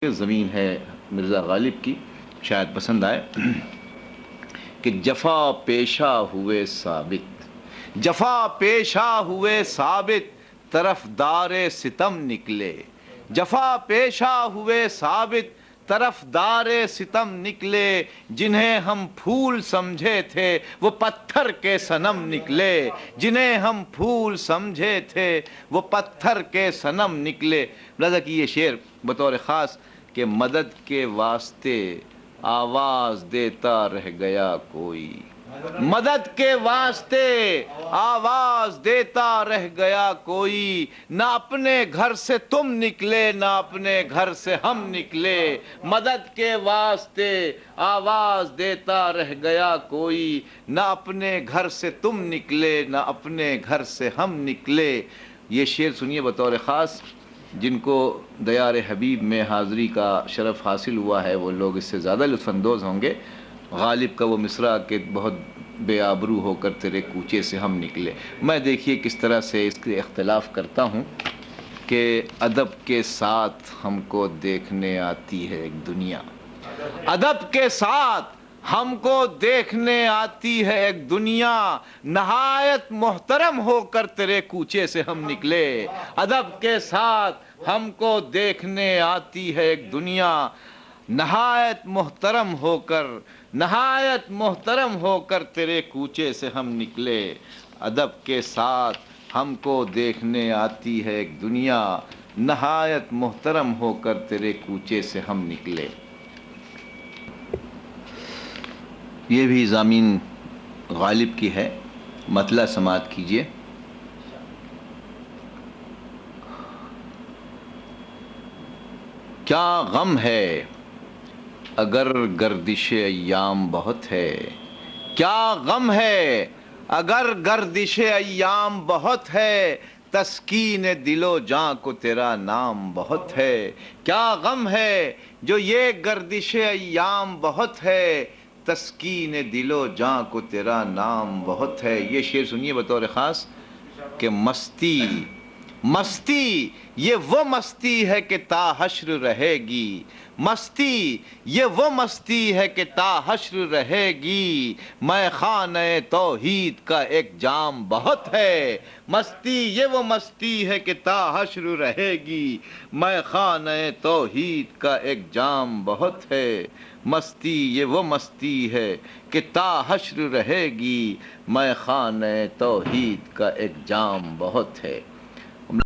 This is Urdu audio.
زمین ہے مرزا غالب کی، شاید پسند آئے کہ جفا پیشہ ہوئے ثابت، جفا پیشہ ہوئے ثابت طرفدار ستم نکلے، جفا پیشہ ہوئے ثابت طرفدار ستم نکلے، جنہیں ہم پھول سمجھے تھے وہ پتھر کے صنم نکلے، جنہیں ہم پھول سمجھے تھے وہ پتھر کے صنم نکلے۔ لہذا کہ یہ شعر بطور خاص کہ مدد کے واسطے آواز دیتا رہ گیا کوئی، مدد کے واسطے آواز دیتا رہ گیا کوئی، نہ اپنے گھر سے تم نکلے نہ اپنے گھر سے ہم نکلے، مدد کے واسطے آواز دیتا رہ گیا کوئی، نہ اپنے گھر سے تم نکلے نہ اپنے گھر سے ہم نکلے۔ یہ شعر سنیے بطور خاص، جن کو دیار حبیب میں حاضری کا شرف حاصل ہوا ہے وہ لوگ اس سے زیادہ لطف اندوز ہوں گے۔ غالب کا وہ مصرع کہ بہت بے آبرو ہو کر تیرے کوچے سے ہم نکلے، میں دیکھیے کس طرح سے اس کے اختلاف کرتا ہوں کہ ادب کے ساتھ ہم کو دیکھنے آتی ہے ایک دنیا، ادب کے ساتھ ہم کو دیکھنے آتی ہے ایک دنیا، نہایت محترم ہو کر تیرے کوچے سے ہم نکلے، ادب کے ساتھ ہم کو دیکھنے آتی ہے ایک دنیا، نہایت محترم ہو کر نہایت محترم ہو کر تیرے کوچے سے ہم نکلے، ادب کے ساتھ ہم کو دیکھنے آتی ہے ایک دنیا، نہایت محترم ہو کر تیرے کوچے سے ہم نکلے۔ یہ بھی ضامین غالب کی ہے، مطلع سماعت کیجئے۔ کیا غم ہے اگر گردش ایام بہت ہے، کیا غم ہے اگر گردش ایام بہت ہے، تسکین دل و جاں کو تیرا نام بہت ہے، کیا غم ہے جو یہ گردش ایام بہت ہے، تسکین دل و جاں کو تیرا نام بہت ہے۔ یہ شعر سنیے بطور خاص کہ مستی مستی یہ وہ مستی ہے کہ تا حشر رہے گی، مستی یہ وہ مستی ہے کہ تا حشر رہے گی، میں خانہ توحید کا ایک جام بہت ہے، مستی یہ وہ مستی ہے کہ تا حشر رہے گی، میں خانہ توحید کا ایک جام بہت ہے، مستی یہ وہ مستی ہے کہ تا حشر رہے گی، میں خانہ توحید کا ایک جام بہت ہے۔